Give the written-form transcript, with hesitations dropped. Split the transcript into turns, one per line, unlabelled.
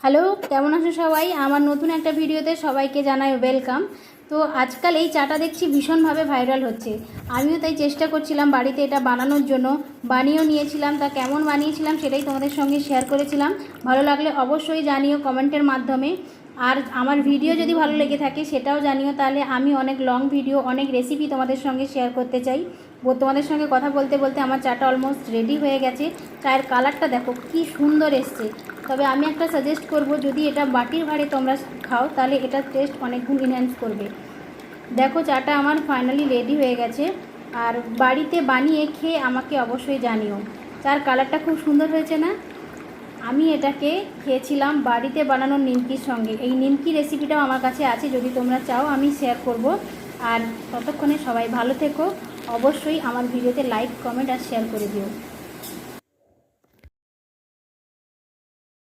Hello, কেমন আছো সবাই? আমার নতুন একটা ভিডিওতে সবাইকে জানাই ওয়েলকাম। তো আজকাল এই চাটা দেখছি ভীষণভাবে ভাইরাল হচ্ছে। আমিও তাই চেষ্টা করছিলাম বাড়িতে এটা বানানোর জন্য, বানিয়েও নিয়েছিলাম। তা কেমন বানিয়েছিলাম সেটাই তোমাদের সঙ্গে শেয়ার করেছিলাম। ভালো লাগলে অবশ্যই জানিও কমেন্টের মাধ্যমে। আর আমার ভিডিও যদি ভালো লেগে থাকে সেটাও জানিও, তাহলে আমি অনেক লং ভিডিও, অনেক রেসিপি তোমাদের সঙ্গে শেয়ার করতে চাই। তোমাদের সঙ্গে কথা বলতে বলতে আমার চাটা অলমোস্ট রেডি হয়ে গেছে। চায়ের কালারটা দেখো কি সুন্দর এসছে। তবে আমি একটা সাজেস্ট করব, যদি এটা বাটির ভাঁড়ে তোমরা খাও তাহলে এটার টেস্ট অনেক গুণ এনহ্যান্স করবে। দেখো চাটা আমার ফাইনালি রেডি হয়ে গেছে। আর বাড়িতে বানিয়ে খেয়ে আমাকে অবশ্যই জানিও। চার কালারটা খুব সুন্দর হয়েছে না? আমি এটাকে খেয়েছিলাম বাড়িতে বানানো নিমকির সঙ্গে। এই নিমকি রেসিপিটাও আমার কাছে আছে, যদি তোমরা চাও আমি শেয়ার করব। আর ততক্ষণে সবাই ভালো থেকো। অবশ্যই আমার ভিডিওতে লাইক, কমেন্ট আর শেয়ার করে দিও।